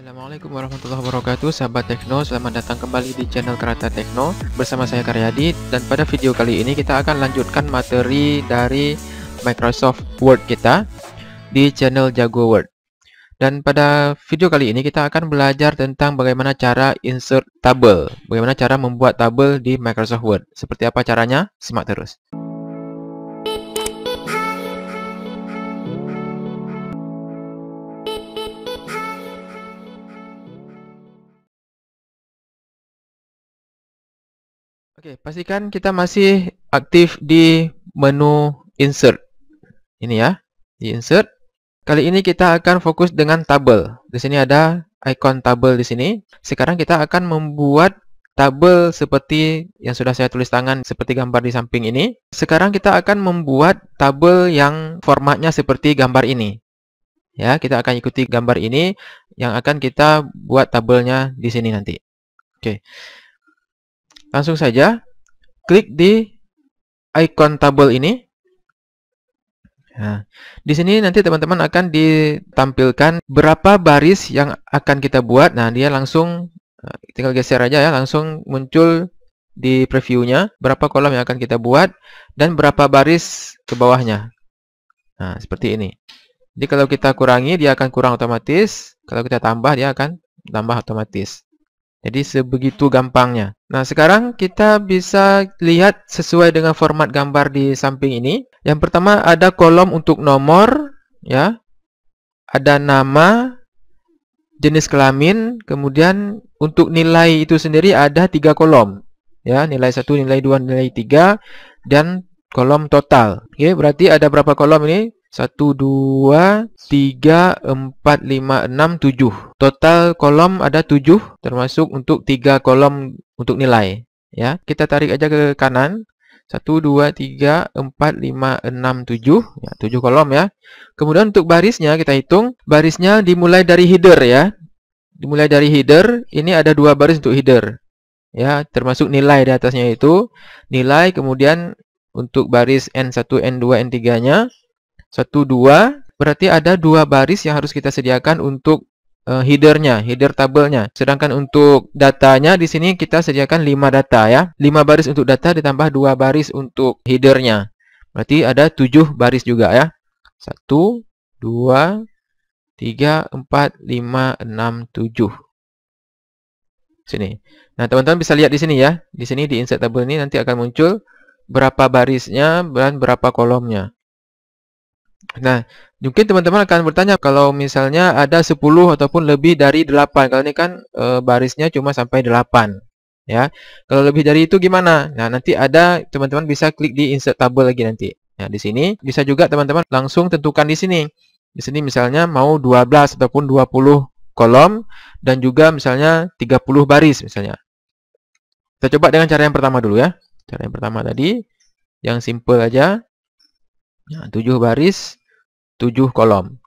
Assalamualaikum warahmatullahi wabarakatuh, sahabat Tekno. Selamat datang kembali di channel Karata Tekno bersama saya Karyadi. Dan pada video kali ini kita akan lanjutkan materi dari Microsoft Word kita di channel Jago Word. Dan pada video kali ini kita akan belajar tentang bagaimana cara insert tabel, bagaimana cara membuat tabel di Microsoft Word. Seperti apa caranya? Simak terus. Oke, pastikan kita masih aktif di menu Insert. Ini ya, di Insert. Kali ini kita akan fokus dengan tabel. Di sini ada ikon tabel di sini. Sekarang kita akan membuat tabel seperti yang sudah saya tulis tangan, seperti gambar di samping ini. Sekarang kita akan membuat tabel yang formatnya seperti gambar ini. Ya, kita akan ikuti gambar ini yang akan kita buat tabelnya di sini nanti. Oke. Langsung saja klik di ikon tabel ini. Nah, di sini nanti teman-teman akan ditampilkan berapa baris yang akan kita buat. Nah, dia langsung tinggal geser aja ya, langsung muncul di previewnya berapa kolom yang akan kita buat dan berapa baris ke bawahnya. Nah, seperti ini. Jadi kalau kita kurangi, dia akan kurang otomatis. Kalau kita tambah, dia akan tambah otomatis. Jadi sebegitu gampangnya. Nah, sekarang kita bisa lihat sesuai dengan format gambar di samping ini. Yang pertama ada kolom untuk nomor, ya. Ada nama, jenis kelamin, kemudian untuk nilai itu sendiri ada 3 kolom. Ya, nilai 1, nilai 2, nilai 3 dan kolom total. Oke, berarti ada berapa kolom ini? 1, 2, 3, 4, 5, 6, 7. Total kolom ada 7, termasuk untuk 3 kolom untuk nilai. Ya, kita tarik aja ke kanan. 1, 2, 3, 4, 5, 6, 7. Ya, 7 kolom ya. Kemudian untuk barisnya kita hitung. Barisnya dimulai dari header ya. Dimulai dari header, ini ada 2 baris untuk header. Ya, termasuk nilai di atasnya itu. Nilai, kemudian untuk baris N1, N2, N3-nya. 1, 2, berarti ada 2 baris yang harus kita sediakan untuk headernya, header tabelnya. Sedangkan untuk datanya di sini kita sediakan 5 data ya. 5 baris untuk data ditambah 2 baris untuk headernya. Berarti ada 7 baris juga ya. 1, 2, 3, 4, 5, 6, 7. Sini. Nah, teman-teman bisa lihat di sini ya. Di sini di insert tabel ini nanti akan muncul berapa barisnya dan berapa kolomnya. Nah, mungkin teman-teman akan bertanya kalau misalnya ada 10 ataupun lebih dari 8. Kalau ini kan barisnya cuma sampai 8. Ya. Kalau lebih dari itu gimana? Nah, nanti ada teman-teman bisa klik di insert tabel lagi nanti. Nah, di sini bisa juga teman-teman langsung tentukan di sini. Di sini misalnya mau 12 ataupun 20 kolom dan juga misalnya 30 baris misalnya. Kita coba dengan cara yang pertama dulu ya. Cara yang pertama tadi yang simple aja. Nah, 7 baris, 7 kolom.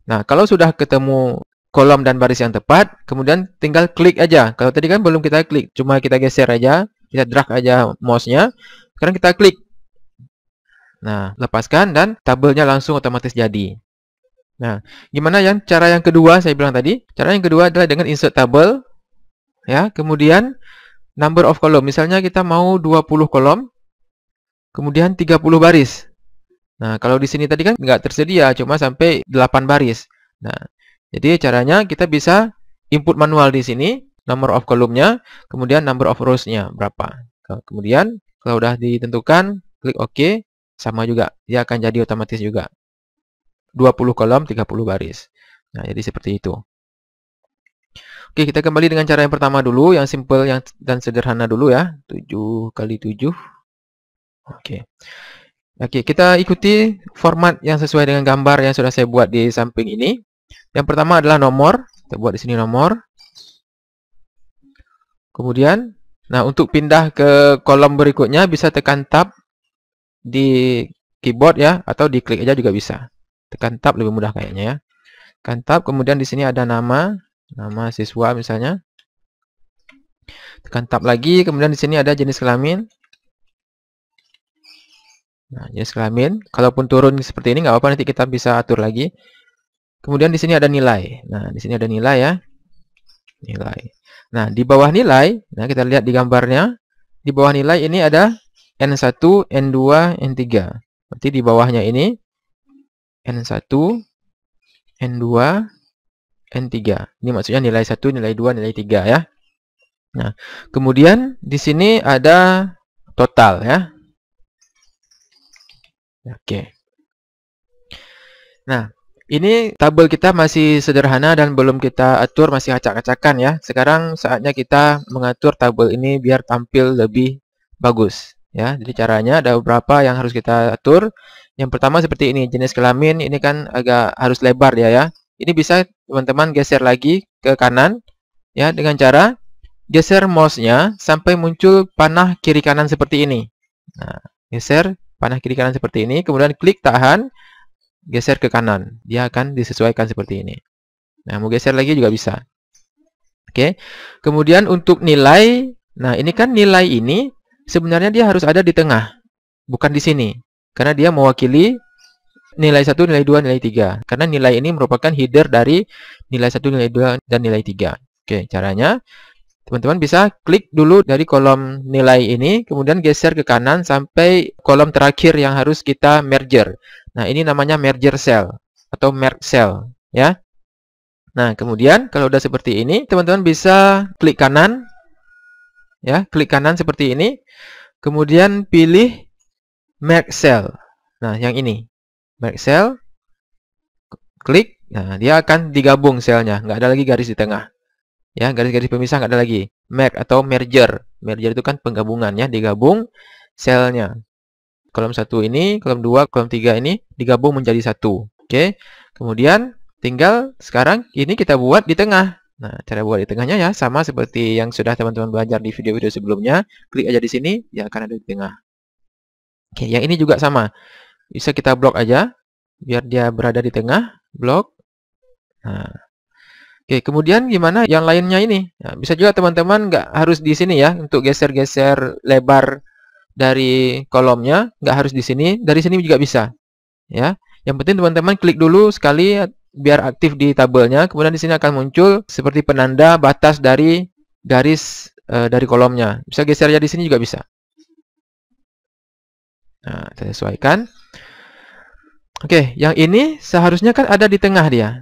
Nah, kalau sudah ketemu kolom dan baris yang tepat, kemudian tinggal klik aja. Kalau tadi kan belum kita klik, cuma kita geser aja, kita drag aja mouse-nya. Sekarang kita klik. Nah, lepaskan dan tabelnya langsung otomatis jadi. Nah, gimana cara yang kedua saya bilang tadi? Cara yang kedua adalah dengan insert tabel. Ya, kemudian number of column. Misalnya kita mau 20 kolom, kemudian 30 baris. Nah, kalau di sini tadi kan nggak tersedia, cuma sampai 8 baris. Nah, jadi caranya kita bisa input manual di sini, number of column-nya, kemudian number of rows-nya berapa. Kemudian, kalau udah ditentukan, klik OK, sama juga. Dia akan jadi otomatis juga. 20 kolom, 30 baris. Nah, jadi seperti itu. Oke, kita kembali dengan cara yang pertama dulu, yang simple dan sederhana dulu ya. 7 kali 7. Oke. Oke, kita ikuti format yang sesuai dengan gambar yang sudah saya buat di samping ini. Yang pertama adalah nomor. Kita buat di sini nomor. Kemudian, nah untuk pindah ke kolom berikutnya bisa tekan tab di keyboard ya, atau diklik aja juga bisa. Tekan tab lebih mudah kayaknya ya. Tekan tab, kemudian di sini ada nama siswa misalnya. Tekan tab lagi, kemudian di sini ada jenis kelamin. Nah, jenis kelamin, kalaupun turun seperti ini nggak apa-apa, nanti kita bisa atur lagi. Kemudian di sini ada nilai. Nah, di sini ada nilai ya. Nilai. Nah, di bawah nilai, nah kita lihat di gambarnya, di bawah nilai ini ada N1, N2, N3. Berarti di bawahnya ini N1, N2, N3. Ini maksudnya nilai 1, nilai 2, nilai 3 ya. Nah, kemudian di sini ada total ya. Oke. Nah, ini tabel kita masih sederhana dan belum kita atur, masih acak-acakan ya. Sekarang saatnya kita mengatur tabel ini biar tampil lebih bagus ya. Jadi caranya ada beberapa yang harus kita atur. Yang pertama seperti ini, jenis kelamin ini kan agak harus lebar dia ya. Ini bisa teman-teman geser lagi ke kanan ya dengan cara geser mouse-nya sampai muncul panah kiri kanan seperti ini. Nah, geser panah kiri kanan seperti ini, kemudian klik tahan, geser ke kanan. Dia akan disesuaikan seperti ini. Nah, mau geser lagi juga bisa. Oke. Kemudian untuk nilai, nah ini kan nilai ini sebenarnya dia harus ada di tengah, bukan di sini. Karena dia mewakili nilai 1, nilai 2, nilai 3. Karena nilai ini merupakan header dari nilai 1, nilai 2, dan nilai 3. Oke, caranya teman-teman bisa klik dulu dari kolom nilai ini, kemudian geser ke kanan sampai kolom terakhir yang harus kita merger. Nah, ini namanya merger cell atau merge cell ya. Nah, kemudian kalau udah seperti ini, teman-teman bisa klik kanan ya, klik kanan seperti ini. Kemudian pilih merge cell. Nah, yang ini. Merge cell. Klik. Nah, dia akan digabung selnya, nggak ada lagi garis di tengah. Ya, garis-garis pemisah nggak ada lagi. Merge atau merger. Merger itu kan penggabungan ya, digabung selnya. Kolom 1 ini, kolom 2, kolom 3 ini digabung menjadi satu. Oke. Kemudian tinggal sekarang ini kita buat di tengah. Nah, cara buat di tengahnya ya sama seperti yang sudah teman-teman belajar di video-video sebelumnya. Klik aja di sini, dia akan ada di tengah. Oke, yang ini juga sama. Bisa kita blok aja biar dia berada di tengah, blok. Nah, oke, kemudian gimana yang lainnya ini? Nah, bisa juga teman-teman nggak harus di sini ya untuk geser-geser lebar dari kolomnya, nggak harus di sini. Dari sini juga bisa, ya. Yang penting teman-teman klik dulu sekali biar aktif di tabelnya. Kemudian di sini akan muncul seperti penanda batas dari garis dari kolomnya. Bisa geser aja di sini juga bisa. Nah, kita sesuaikan. Oke, yang ini seharusnya kan ada di tengah dia.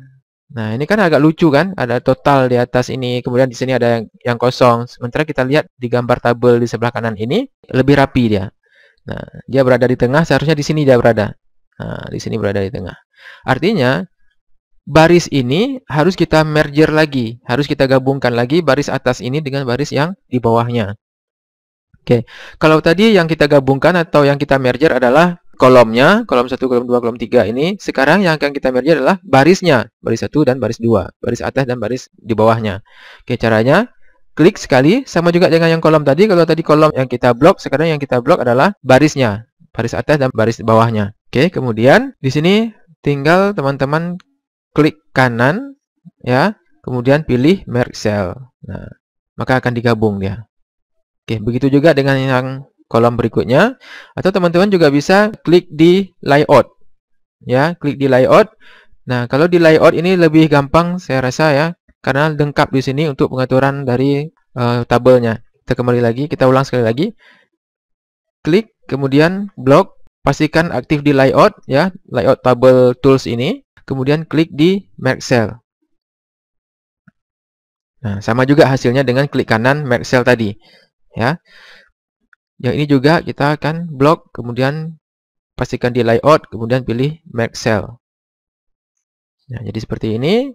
Nah, ini kan agak lucu kan, ada total di atas ini, kemudian di sini ada yang kosong. Sementara kita lihat di gambar tabel di sebelah kanan ini lebih rapi dia. Nah, dia berada di tengah, seharusnya di sini dia berada. Nah, di sini berada di tengah. Artinya baris ini harus kita merger lagi, harus kita gabungkan lagi baris atas ini dengan baris yang di bawahnya. Oke, kalau tadi yang kita gabungkan atau yang kita merger adalah kolomnya, kolom 1, kolom 2, kolom 3 ini. Sekarang yang akan kita merge adalah barisnya, baris 1 dan baris 2, baris atas dan baris di bawahnya. Oke, caranya klik sekali, sama juga dengan yang kolom tadi. Kalau tadi kolom yang kita blok, sekarang yang kita blok adalah barisnya, baris atas dan baris di bawahnya. Oke, kemudian di sini tinggal teman-teman klik kanan ya, kemudian pilih merge cell. Nah, maka akan digabung dia. Oke, begitu juga dengan yang kolom berikutnya, atau teman-teman juga bisa klik di layout ya, klik di layout. Nah, kalau di layout ini lebih gampang saya rasa ya, karena lengkap di sini untuk pengaturan dari tabelnya. Kita kembali lagi, kita ulang sekali lagi. Klik, kemudian blok, pastikan aktif di layout ya, layout tabel tools ini, kemudian klik di merge cell. Nah, sama juga hasilnya dengan klik kanan merge cell tadi ya. Yang ini juga kita akan blok, kemudian pastikan di layout, kemudian pilih merge cell. Nah, jadi seperti ini.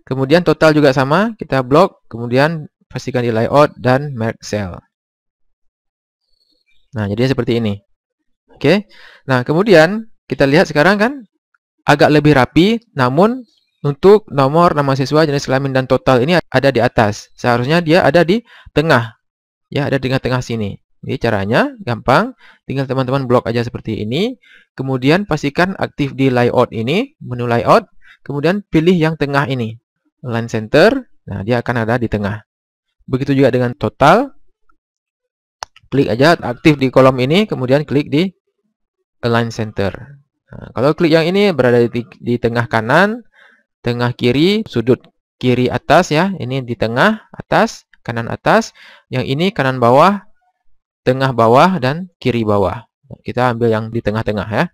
Kemudian total juga sama, kita blok, kemudian pastikan di layout dan merge cell. Nah, jadi seperti ini. Oke. Nah, kemudian kita lihat sekarang kan agak lebih rapi, namun untuk nomor, nama siswa, jenis kelamin, dan total ini ada di atas. Seharusnya dia ada di tengah. Ya, ada di tengah-tengah sini. Jadi caranya gampang, tinggal teman-teman blok aja seperti ini. Kemudian pastikan aktif di layout ini, menu layout. Kemudian pilih yang tengah ini, align center. Nah, dia akan ada di tengah. Begitu juga dengan total. Klik aja aktif di kolom ini, kemudian klik di align center. Nah, kalau klik yang ini berada di tengah kanan, tengah kiri, sudut kiri atas ya. Ini di tengah atas, kanan atas. Yang ini kanan bawah, tengah bawah, dan kiri bawah. Kita ambil yang di tengah-tengah ya.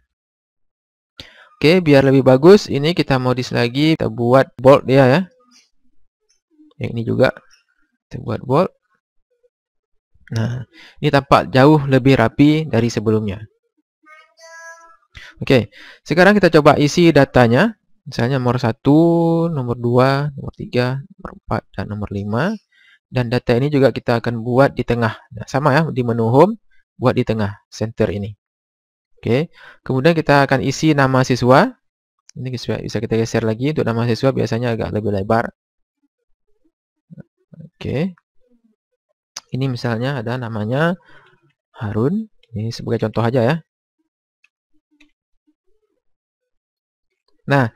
Oke, biar lebih bagus, ini kita modis lagi. Kita buat bold dia ya. Yang ini juga kita buat bold. Nah, ini tampak jauh lebih rapi dari sebelumnya. Oke, sekarang kita coba isi datanya. Misalnya nomor 1, nomor 2, nomor 3, nomor 4, dan nomor 5. Dan data ini juga kita akan buat di tengah. Nah, sama ya, di menu home, buat di tengah, center ini. Oke, kemudian kita akan isi nama siswa. Ini bisa kita geser lagi. Untuk nama siswa biasanya agak lebih lebar. Oke. Ini misalnya ada namanya Harun. Ini sebagai contoh aja ya. Nah,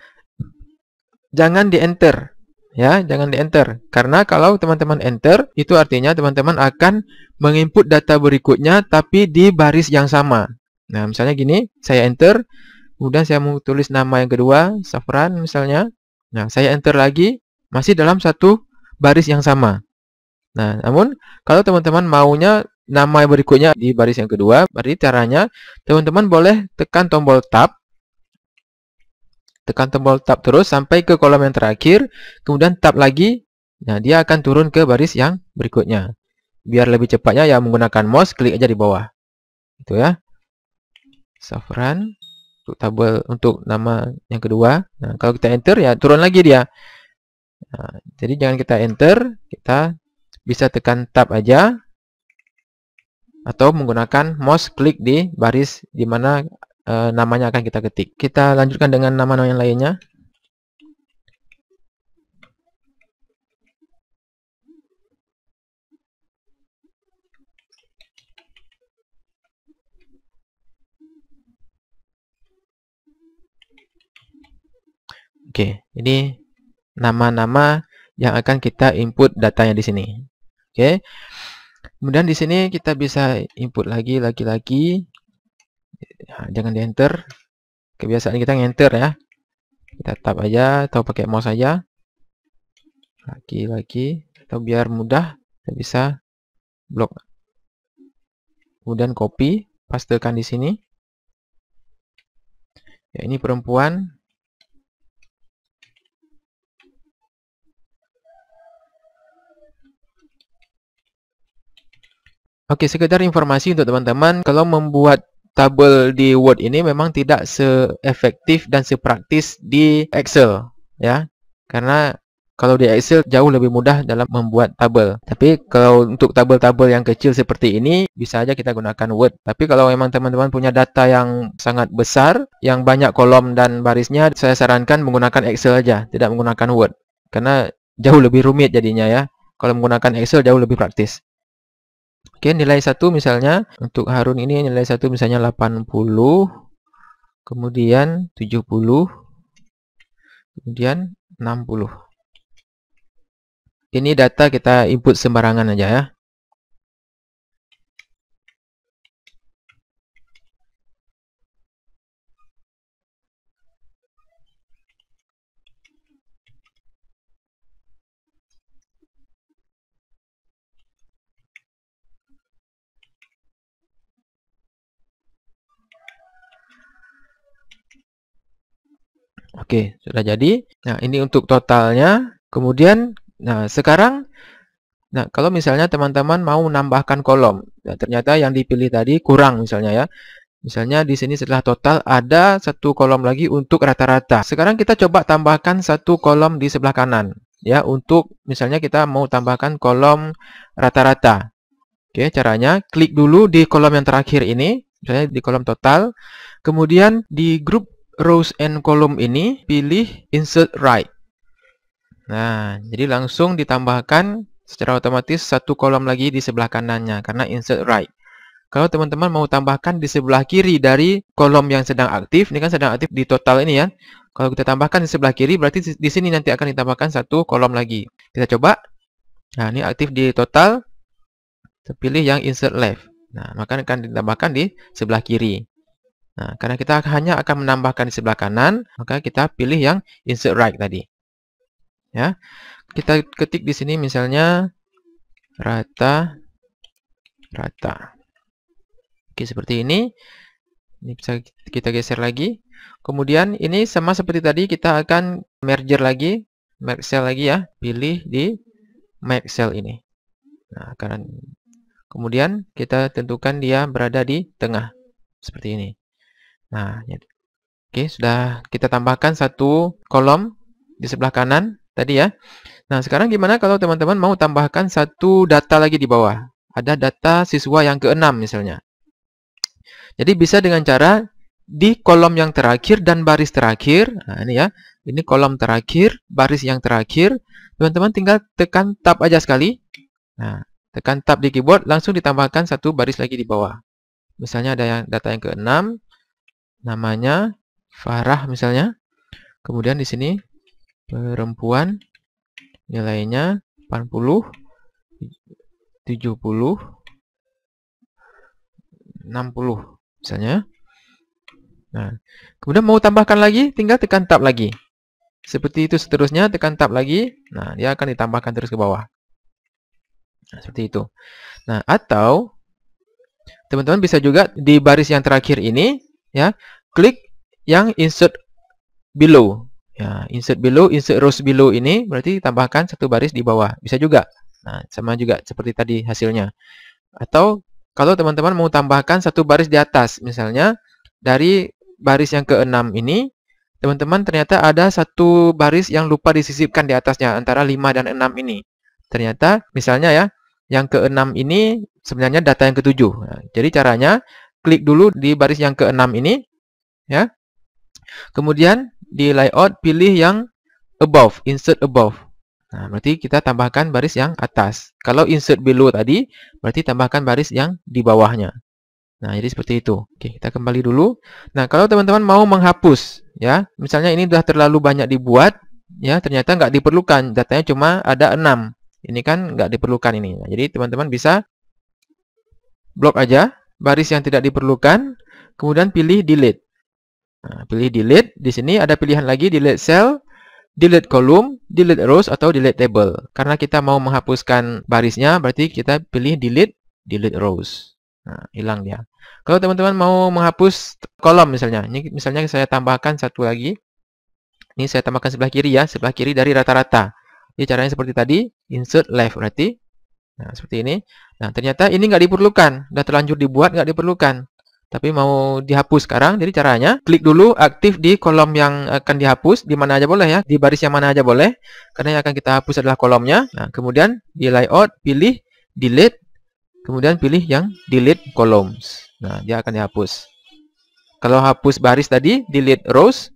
jangan di-enter. Ya, jangan di-enter. Karena kalau teman-teman enter, itu artinya teman-teman akan menginput data berikutnya, tapi di baris yang sama. Nah, misalnya gini, saya enter. Kemudian saya mau tulis nama yang kedua, Safran misalnya. Nah, saya enter lagi, masih dalam satu baris yang sama. Nah, namun kalau teman-teman maunya nama berikutnya di baris yang kedua, berarti caranya teman-teman boleh tekan tombol tab. Tekan tombol tab terus sampai ke kolom yang terakhir, kemudian tab lagi. Nah, dia akan turun ke baris yang berikutnya. Biar lebih cepatnya ya menggunakan mouse, klik aja di bawah. Itu ya. Safran untuk tabel untuk nama yang kedua. Nah, kalau kita enter ya turun lagi dia. Nah, jadi jangan kita enter, kita bisa tekan tab aja atau menggunakan mouse klik di baris di mana namanya akan kita ketik. Kita lanjutkan dengan nama-nama yang lainnya. Oke, ini nama-nama yang akan kita input datanya di sini. Oke. Kemudian di sini kita bisa input lagi. Nah, jangan di enter. Kebiasaan kita nge-enter ya. Kita tab aja atau pakai mouse aja. Lagi. Atau biar mudah, kita bisa blok. Kemudian copy, pastekan di sini. Ya, ini perempuan. Oke, sekedar informasi untuk teman-teman, kalau membuat tabel di Word ini memang tidak seefektif dan sepraktis di Excel, ya. Karena kalau di Excel jauh lebih mudah dalam membuat tabel. Tapi kalau untuk tabel-tabel yang kecil seperti ini, bisa aja kita gunakan Word. Tapi kalau memang teman-teman punya data yang sangat besar, yang banyak kolom dan barisnya, saya sarankan menggunakan Excel aja, tidak menggunakan Word. Karena jauh lebih rumit jadinya ya. Kalau menggunakan Excel jauh lebih praktis. Oke, nilai 1 misalnya, untuk Harun ini nilai 1 misalnya 80, kemudian 70, kemudian 60. Ini data kita input sembarangan aja ya. Oke, sudah jadi. Nah, ini untuk totalnya. Kemudian, nah sekarang, nah kalau misalnya teman-teman mau menambahkan kolom, nah, ternyata yang dipilih tadi kurang misalnya ya. Misalnya di sini setelah total ada satu kolom lagi untuk rata-rata. Sekarang kita coba tambahkan satu kolom di sebelah kanan. Ya, untuk misalnya kita mau tambahkan kolom rata-rata. Oke, caranya klik dulu di kolom yang terakhir ini. Misalnya di kolom total. Kemudian di grup rows and column ini pilih insert right. Nah, jadi langsung ditambahkan secara otomatis satu kolom lagi di sebelah kanannya karena insert right. Kalau teman-teman mau tambahkan di sebelah kiri dari kolom yang sedang aktif, ini kan sedang aktif di total ini ya. Kalau kita tambahkan di sebelah kiri, berarti di sini nanti akan ditambahkan satu kolom lagi. Kita coba. Nah, ini aktif di total. Kita pilih yang insert left. Nah, maka akan ditambahkan di sebelah kiri. Nah, karena kita hanya akan menambahkan di sebelah kanan, maka kita pilih yang insert right tadi. Ya. kita ketik di sini misalnya rata. Oke, seperti ini. Ini bisa kita geser lagi. Kemudian ini sama seperti tadi, kita akan merge lagi, merge cell lagi ya. Pilih di merge cell ini. Nah, kemudian kita tentukan dia berada di tengah seperti ini. Nah, oke, sudah kita tambahkan satu kolom di sebelah kanan tadi ya. Nah, sekarang gimana kalau teman-teman mau tambahkan satu data lagi di bawah? Ada data siswa yang ke-6 misalnya. Jadi bisa dengan cara di kolom yang terakhir dan baris terakhir. Nah, ini ya. Ini kolom terakhir, baris yang terakhir. Teman-teman tinggal tekan tab aja sekali. Nah, tekan tab di keyboard, langsung ditambahkan satu baris lagi di bawah. Misalnya ada yang data yang ke-6, namanya Farah misalnya. Kemudian di sini perempuan, nilainya 80, 70, 60 misalnya. Nah, kemudian mau tambahkan lagi, tinggal tekan tab lagi. Seperti itu seterusnya, tekan tab lagi. Nah, dia akan ditambahkan terus ke bawah. Nah, seperti itu. Nah, atau teman-teman bisa juga di baris yang terakhir ini, ya, klik yang insert below. Ya, insert below, insert rows below ini berarti tambahkan satu baris di bawah. Bisa juga. Nah, sama juga seperti tadi hasilnya. Atau kalau teman-teman mau tambahkan satu baris di atas, misalnya dari baris yang ke-6 ini, teman-teman ternyata ada satu baris yang lupa disisipkan di atasnya, antara 5 dan 6 ini. Ternyata, misalnya ya, yang ke-6 ini sebenarnya data yang ke-7. Nah, jadi caranya, klik dulu di baris yang ke-6 ini, ya. Kemudian di layout, pilih yang above, insert above. Nah, berarti kita tambahkan baris yang atas. Kalau insert below tadi, berarti tambahkan baris yang di bawahnya. Nah, jadi seperti itu. Oke, kita kembali dulu. Nah, kalau teman-teman mau menghapus, ya, misalnya ini sudah terlalu banyak dibuat, ya, ternyata nggak diperlukan, datanya cuma ada 6. Ini kan nggak diperlukan ini. Nah, jadi teman-teman bisa blok aja baris yang tidak diperlukan, kemudian pilih delete. Nah, pilih delete. Di sini ada pilihan lagi, delete cell, delete column, delete rows, atau delete table. Karena kita mau menghapuskan barisnya, berarti kita pilih delete rows. Nah, hilang dia. Kalau teman-teman mau menghapus kolom misalnya, ini misalnya saya tambahkan satu lagi. Ini saya tambahkan sebelah kiri ya, sebelah kiri dari rata-rata. Jadi caranya seperti tadi, insert left berarti. Nah, seperti ini. Nah, ternyata ini nggak diperlukan, udah terlanjur dibuat, nggak diperlukan. Tapi mau dihapus sekarang, jadi caranya klik dulu aktif di kolom yang akan dihapus, di mana aja boleh ya, di baris yang mana aja boleh. Karena yang akan kita hapus adalah kolomnya. Nah, kemudian di layout pilih delete, kemudian pilih yang delete columns. Nah, dia akan dihapus. Kalau hapus baris tadi, delete rows,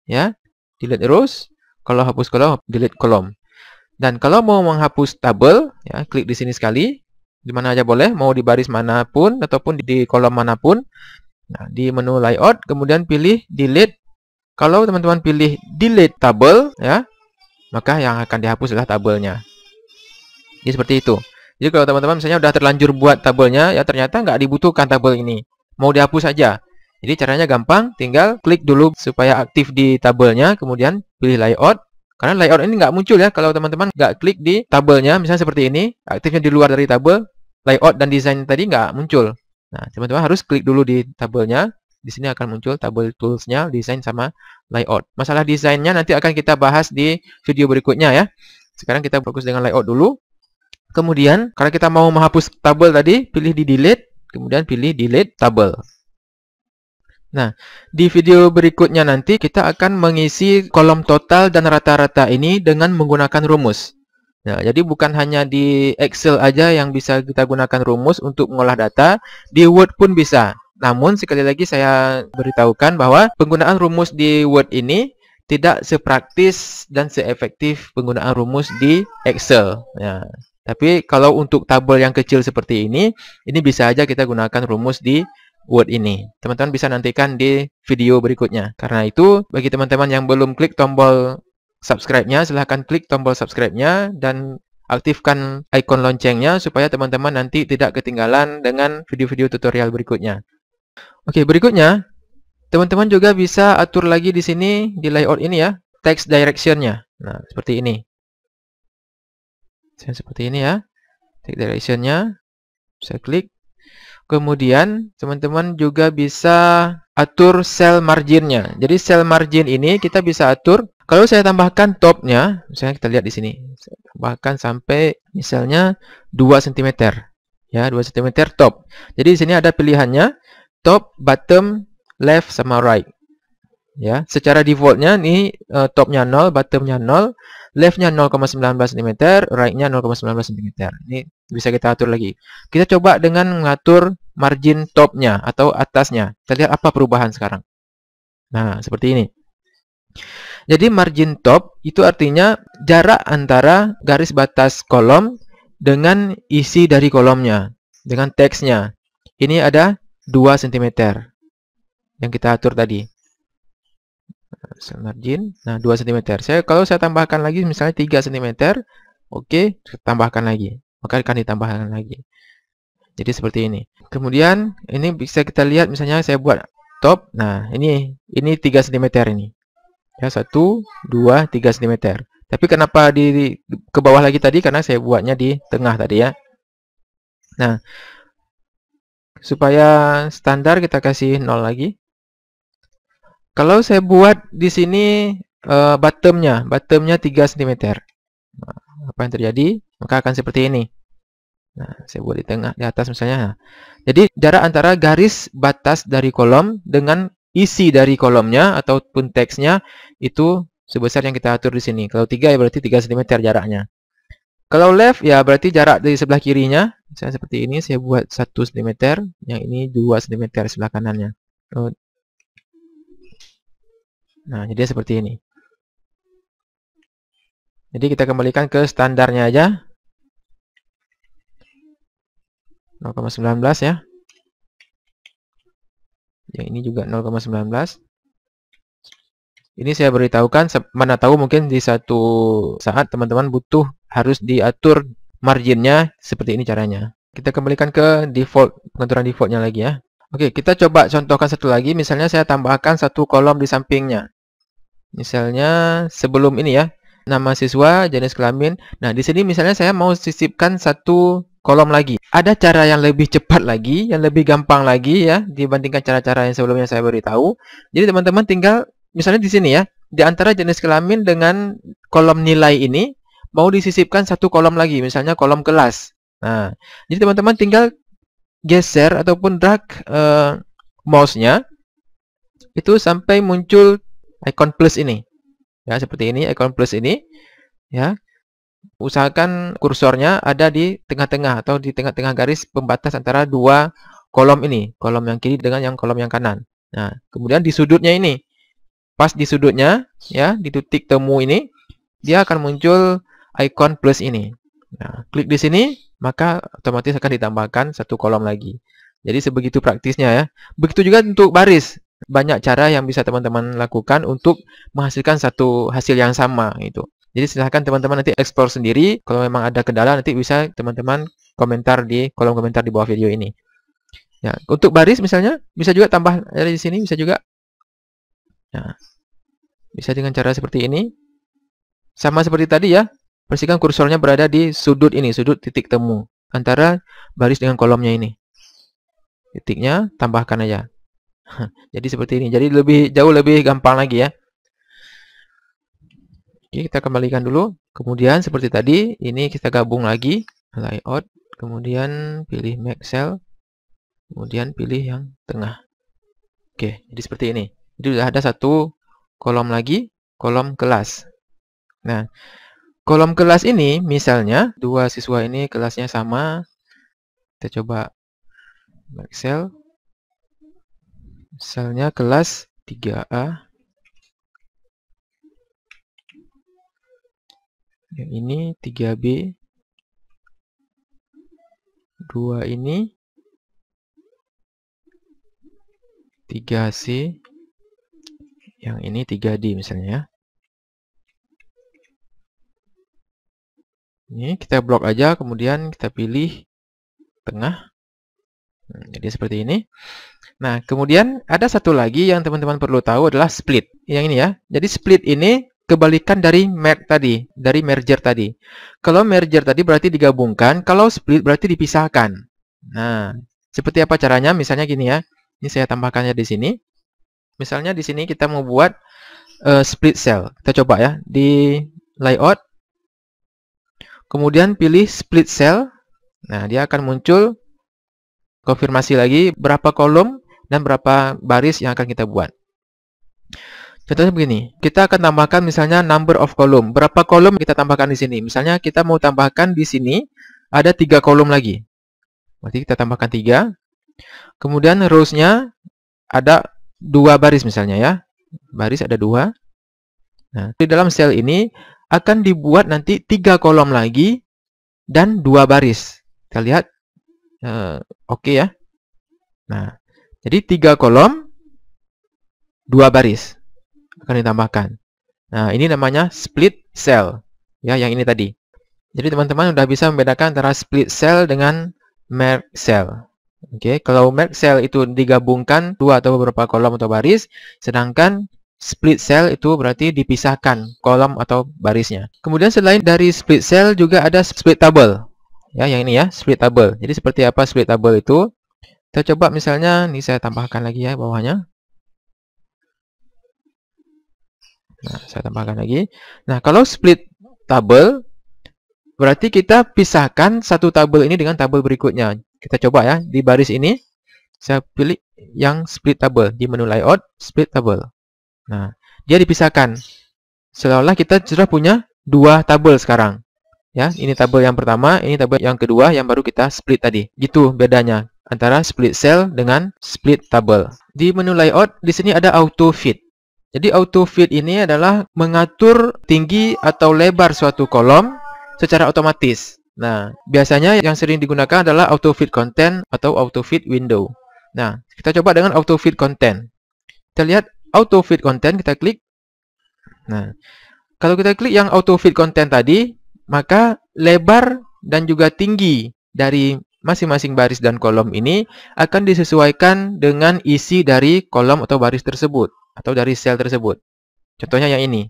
ya, delete rows. Kalau hapus kolom, delete kolom. Dan kalau mau menghapus tabel, ya, klik di sini sekali. Di mana aja boleh, mau di baris manapun ataupun di kolom manapun. Nah, di menu layout, kemudian pilih delete. Kalau teman-teman pilih delete tabel, ya, maka yang akan dihapus adalah tabelnya. Jadi seperti itu. Jadi kalau teman-teman misalnya udah terlanjur buat tabelnya, ya ternyata nggak dibutuhkan tabel ini. Mau dihapus saja. Jadi caranya gampang, tinggal klik dulu supaya aktif di tabelnya, kemudian pilih layout. Karena layout ini nggak muncul ya kalau teman-teman nggak klik di tabelnya, misalnya seperti ini, aktifnya di luar dari tabel, layout dan desain tadi nggak muncul. Nah, teman-teman harus klik dulu di tabelnya. Di sini akan muncul tabel toolsnya, desain sama layout. Masalah desainnya nanti akan kita bahas di video berikutnya ya. Sekarang kita fokus dengan layout dulu. Kemudian, karena kita mau menghapus tabel tadi, pilih di delete, kemudian pilih delete tabel. Nah, di video berikutnya nanti kita akan mengisi kolom total dan rata-rata ini dengan menggunakan rumus. Nah, jadi bukan hanya di Excel aja yang bisa kita gunakan rumus untuk mengolah data, di Word pun bisa. Namun, sekali lagi saya beritahukan bahwa penggunaan rumus di Word ini tidak sepraktis dan seefektif penggunaan rumus di Excel. Nah, tapi kalau untuk tabel yang kecil seperti ini bisa aja kita gunakan rumus di Word ini. Teman-teman bisa nantikan di video berikutnya. Karena itu, bagi teman-teman yang belum klik tombol subscribe-nya, silahkan klik tombol subscribe-nya dan aktifkan ikon loncengnya supaya teman-teman nanti tidak ketinggalan dengan video-video tutorial berikutnya. Oke, berikutnya, teman-teman juga bisa atur lagi di sini, di layout ini ya, text direction-nya. Nah, seperti ini. Seperti ini ya. Take direction-nya. Saya klik. Kemudian teman-teman juga bisa atur sel margin-nya. Jadi sel margin ini kita bisa atur. Kalau saya tambahkan top-nya, misalnya kita lihat di sini. Saya tambahkan sampai misalnya 2 cm. Ya, 2 cm top. Jadi di sini ada pilihannya top, bottom, left sama right. Ya, secara defaultnya nih topnya 0, bottomnya 0, leftnya 0,19 cm, rightnya 0,19 cm. Ini bisa kita atur lagi. Kita coba dengan mengatur margin topnya atau atasnya. Kita lihat apa perubahan sekarang. Nah, seperti ini. Jadi margin top itu artinya jarak antara garis batas kolom dengan isi dari kolomnya, dengan teksnya. Ini ada 2 cm yang kita atur tadi. Margin, nah 2 cm. Kalau saya tambahkan lagi misalnya 3 cm, oke, tambahkan lagi. Maka akan ditambahkan lagi. Jadi seperti ini. Kemudian ini bisa kita lihat misalnya saya buat top. Nah, ini 3 cm ini. Ya, 1, 2, 3 cm. Tapi kenapa ke bawah lagi tadi? Karena saya buatnya di tengah tadi ya. Nah, supaya standar kita kasih 0 lagi. Kalau saya buat di sini bottomnya 3 cm. Nah, apa yang terjadi? Maka akan seperti ini. Nah, saya buat di tengah, di atas misalnya. Nah, jadi jarak antara garis batas dari kolom dengan isi dari kolomnya ataupun teksnya itu sebesar yang kita atur di sini. Kalau 3 ya berarti 3 cm jaraknya. Kalau left ya berarti jarak dari sebelah kirinya. Misalnya seperti ini, saya buat 1 cm, yang ini 2 cm sebelah kanannya. Nah, jadi seperti ini. Jadi kita kembalikan ke standarnya aja. 0,19 ya. Yang ini juga 0,19. Ini saya beritahukan, mana tahu mungkin di satu saat teman-teman butuh harus diatur marginnya seperti ini caranya. Kita kembalikan ke default, pengaturan defaultnya lagi ya. Oke, kita coba contohkan satu lagi. Misalnya saya tambahkan satu kolom di sampingnya. Misalnya sebelum ini ya, nama siswa, jenis kelamin. Nah, di sini misalnya saya mau sisipkan satu kolom lagi. Ada cara yang lebih cepat lagi, yang lebih gampang lagi ya, dibandingkan cara-cara yang sebelumnya saya beritahu. Jadi teman-teman tinggal, misalnya di sini ya, di antara jenis kelamin dengan kolom nilai ini, mau disisipkan satu kolom lagi, misalnya kolom kelas. Nah, jadi teman-teman tinggal geser ataupun drag mouse-nya itu sampai muncul icon plus ini. Ya, seperti ini icon plus ini. Ya. Usahakan kursornya ada di tengah-tengah atau di tengah-tengah garis pembatas antara dua kolom ini, kolom yang kiri dengan yang kolom yang kanan. Nah, kemudian di sudutnya ini. Pas di sudutnya ya, di titik temu ini, dia akan muncul icon plus ini. Nah, klik di sini, maka otomatis akan ditambahkan satu kolom lagi. Jadi sebegitu praktisnya ya. Begitu juga untuk baris. Banyak cara yang bisa teman-teman lakukan untuk menghasilkan satu hasil yang sama itu. Jadi silahkan teman-teman nanti explore sendiri. Kalau memang ada kendala nanti bisa teman-teman komentar di kolom komentar di bawah video ini. Ya, untuk baris misalnya bisa juga tambah dari sini bisa juga. Nah, bisa dengan cara seperti ini. Sama seperti tadi ya. Pastikan kursornya berada di sudut ini, sudut titik temu antara baris dengan kolomnya ini. Titiknya tambahkan aja. Jadi seperti ini. Jadi jauh lebih gampang lagi ya. Oke, kita kembalikan dulu. Kemudian seperti tadi, ini kita gabung lagi layout, kemudian pilih make cell, kemudian pilih yang tengah. Oke, jadi seperti ini. Jadi sudah ada satu kolom lagi, kolom kelas. Nah, kolom kelas ini misalnya dua siswa ini kelasnya sama. Kita coba make cell. Misalnya kelas 3A. Yang ini 3B. 2 ini 3C. Yang ini 3D misalnya ya. Ini kita blok aja, kemudian kita pilih tengah. Jadi seperti ini. Nah, kemudian ada satu lagi yang teman-teman perlu tahu adalah split. Yang ini ya. Jadi split ini kebalikan dari merge tadi, dari merger tadi. Kalau merger tadi berarti digabungkan, kalau split berarti dipisahkan. Nah, seperti apa caranya? Misalnya gini ya. Ini saya tambahkannya di sini. Misalnya di sini kita mau buat split cell. Kita coba ya di layout. Kemudian pilih split cell. Nah, dia akan muncul konfirmasi lagi berapa kolom dan berapa baris yang akan kita buat. Contohnya begini, kita akan tambahkan misalnya number of column. Berapa kolom kita tambahkan di sini? Misalnya kita mau tambahkan di sini ada 3 kolom lagi. Berarti kita tambahkan 3. Kemudian rows-nya ada 2 baris misalnya ya. Baris ada 2. Nah, di dalam sel ini akan dibuat nanti 3 kolom lagi dan 2 baris. Kita lihat. Oke ya. Nah, jadi 3 kolom, 2 baris akan ditambahkan. Nah, ini namanya split cell. Ya, yang ini tadi. Jadi teman-teman sudah bisa membedakan antara split cell dengan merge cell. Oke, kalau merge cell itu digabungkan 2 atau beberapa kolom atau baris, sedangkan split cell itu berarti dipisahkan kolom atau barisnya. Kemudian selain dari split cell juga ada split table. Ya, yang ini ya, split table. Jadi seperti apa split table itu? Kita coba misalnya, ini saya tambahkan lagi ya bawahnya. Nah, saya tambahkan lagi. Nah, kalau split table, berarti kita pisahkan satu tabel ini dengan tabel berikutnya. Kita coba ya, di baris ini, saya pilih yang split table. Di menu layout, split table. Nah, dia dipisahkan. Seolah-olah kita sudah punya 2 tabel sekarang. Ya, ini tabel yang pertama, ini tabel yang kedua, yang baru kita split tadi. Gitu bedanya antara split cell dengan split table. Di menu layout, di sini ada auto fit. Jadi auto fit ini adalah mengatur tinggi atau lebar suatu kolom secara otomatis. Nah, biasanya yang sering digunakan adalah auto fit content atau auto fit window. Nah, kita coba dengan auto fit content. Kita lihat auto fit content, kita klik. Nah, kalau kita klik yang auto fit content tadi, maka lebar dan juga tinggi dari masing-masing baris dan kolom ini akan disesuaikan dengan isi dari kolom atau baris tersebut atau dari sel tersebut. Contohnya yang ini.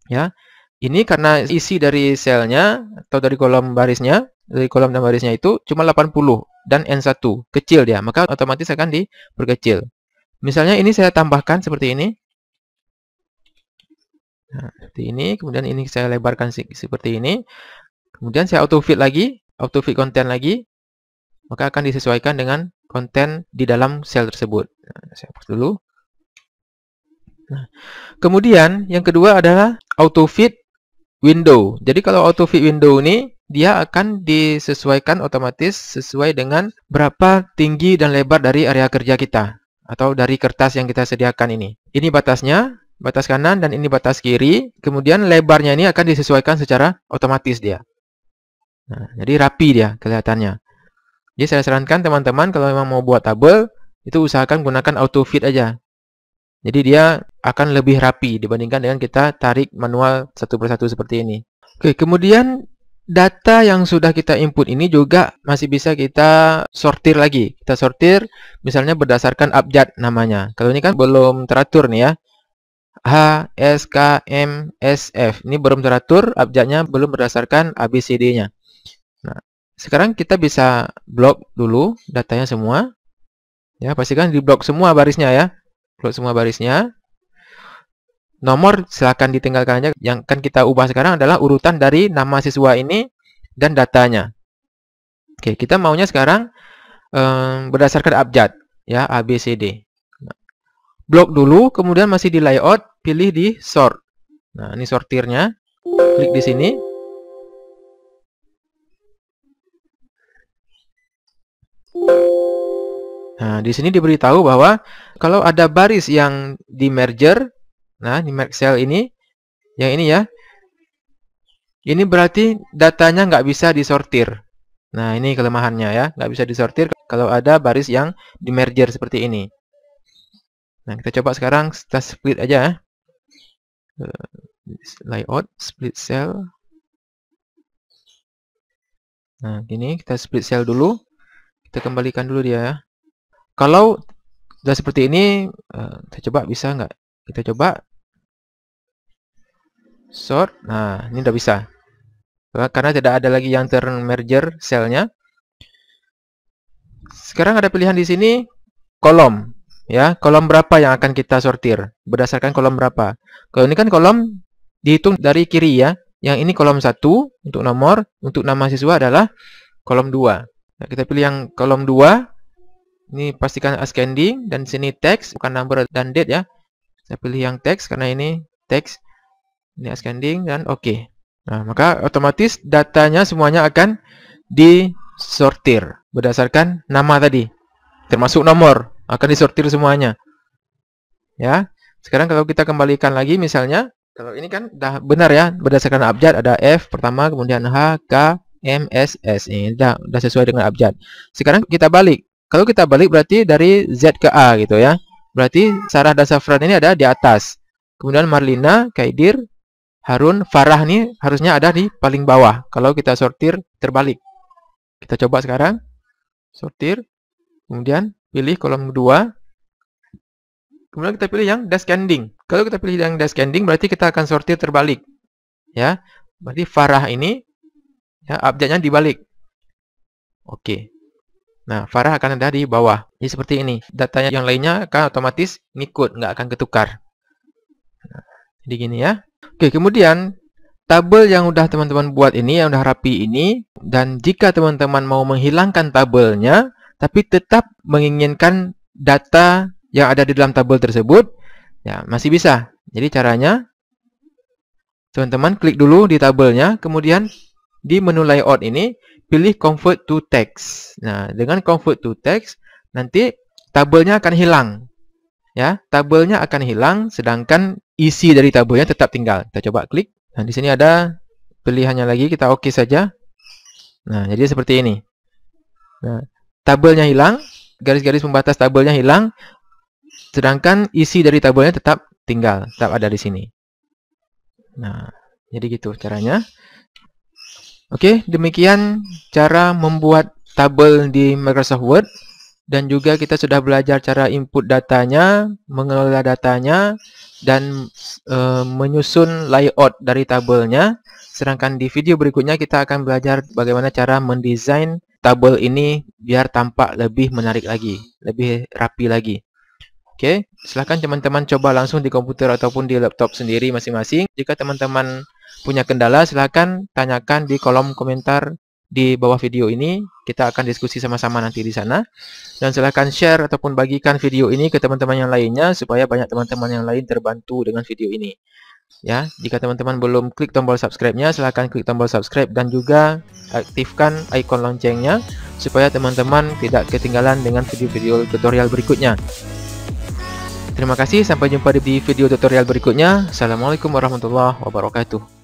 Ya. Ini karena isi dari selnya atau dari kolom barisnya, dari kolom dan barisnya itu cuma 80 dan N1, kecil dia, maka otomatis akan diperkecil. Misalnya ini saya tambahkan seperti ini. Nah, seperti ini, kemudian ini saya lebarkan seperti ini. Kemudian saya auto fit lagi, auto fit content lagi. Maka akan disesuaikan dengan konten di dalam sel tersebut. Nah, saya hapus dulu. Nah, kemudian yang kedua adalah auto fit window. Jadi kalau auto fit window ini dia akan disesuaikan otomatis sesuai dengan berapa tinggi dan lebar dari area kerja kita atau dari kertas yang kita sediakan ini. Ini batasnya, batas kanan dan ini batas kiri. Kemudian lebarnya ini akan disesuaikan secara otomatis dia. Nah, jadi rapi dia kelihatannya. Jadi saya sarankan teman-teman kalau memang mau buat tabel itu usahakan gunakan auto fit aja. Jadi dia akan lebih rapi dibandingkan dengan kita tarik manual satu persatu seperti ini. Oke, kemudian data yang sudah kita input ini juga masih bisa kita sortir lagi. Kita sortir misalnya berdasarkan abjad namanya. Kalau ini kan belum teratur nih ya. H, S, K, M, S, F. Ini belum teratur, abjadnya belum berdasarkan ABCD-nya. Nah, sekarang kita bisa blok dulu datanya semua. Ya, pastikan di blok semua barisnya ya. Blok semua barisnya. Nomor silakan ditinggalkan aja. Yang akan kita ubah sekarang adalah urutan dari nama siswa ini dan datanya. Oke, kita maunya sekarang berdasarkan abjad ya, A B C D. Nah, blok dulu, kemudian masih di layout, pilih di sort. Nah, ini sortirnya. Klik di sini. Nah, di sini diberitahu bahwa kalau ada baris yang di merger, nah, di merge cell ini, yang ini ya, ini berarti datanya nggak bisa disortir. Nah, ini kelemahannya ya, nggak bisa disortir kalau ada baris yang di merger seperti ini. Nah, kita coba sekarang kita split aja. Layout, split cell. Nah, gini kita split cell dulu. Kita kembalikan dulu dia ya. Kalau sudah seperti ini, kita coba bisa nggak? Kita coba. sort. Nah, ini udah bisa. Karena tidak ada lagi yang termerger selnya. Sekarang ada pilihan di sini kolom. Ya, kolom berapa yang akan kita sortir? Berdasarkan kolom berapa? Kalau ini kan kolom dihitung dari kiri ya. Yang ini kolom 1 untuk nomor, untuk nama siswa adalah kolom 2. Nah, kita pilih yang kolom 2. Ini pastikan ascending dan sini text bukan number dan date ya. Saya pilih yang text karena ini text. Ini ascending dan oke. Nah, maka otomatis datanya semuanya akan disortir berdasarkan nama tadi. Termasuk nomor akan disortir semuanya. Ya. Sekarang kalau kita kembalikan lagi misalnya, kalau ini kan dah benar ya, berdasarkan abjad ada F pertama, kemudian H, K, M, S, S. Ini dah sesuai dengan abjad. Sekarang kita balik. Kalau kita balik berarti dari Z ke A gitu ya. Berarti Sarah dan Safran ini ada di atas. Kemudian Marlina, Kaidir, Harun, Farah ini harusnya ada di paling bawah. Kalau kita sortir terbalik. Kita coba sekarang. Sortir. Kemudian pilih kolom 2. Kemudian kita pilih yang descending. Kalau kita pilih yang descending berarti kita akan sortir terbalik. Ya. Berarti Farah ini ya, abjadnya dibalik. Oke. Nah, Farah akan ada di bawah. Jadi seperti ini. Datanya yang lainnya akan otomatis ngikut, nggak akan ketukar. Nah, jadi gini ya. Oke, kemudian tabel yang udah teman-teman buat ini, yang udah rapi ini, dan jika teman-teman mau menghilangkan tabelnya, tapi tetap menginginkan data yang ada di dalam tabel tersebut, ya masih bisa. Jadi caranya, teman-teman klik dulu di tabelnya, kemudian di menu layout ini, pilih convert to text. Nah, dengan convert to text, nanti tabelnya akan hilang. Ya, tabelnya akan hilang, sedangkan isi dari tabelnya tetap tinggal. Kita coba klik. Nah, di sini ada pilihannya lagi, kita oke saja. Nah, jadi seperti ini. Nah, tabelnya hilang, garis-garis pembatas tabelnya hilang, sedangkan isi dari tabelnya tetap tinggal, tetap ada di sini. Nah, jadi gitu caranya. Oke, demikian cara membuat tabel di Microsoft Word. Dan juga kita sudah belajar cara input datanya, mengelola datanya, dan menyusun layout dari tabelnya. Sedangkan di video berikutnya kita akan belajar bagaimana cara mendesain tabel ini biar tampak lebih menarik lagi, lebih rapi lagi. Oke, silahkan teman-teman coba langsung di komputer ataupun di laptop sendiri masing-masing. Jika teman-teman punya kendala, silahkan tanyakan di kolom komentar di bawah video ini. Kita akan diskusi sama-sama nanti di sana. Dan silahkan share ataupun bagikan video ini ke teman-teman yang lainnya supaya banyak teman-teman yang lain terbantu dengan video ini. Ya, jika teman-teman belum klik tombol subscribe-nya, silahkan klik tombol subscribe dan juga aktifkan ikon loncengnya supaya teman-teman tidak ketinggalan dengan video-video tutorial berikutnya. Terima kasih, sampai jumpa di video tutorial berikutnya. Assalamualaikum warahmatullahi wabarakatuh.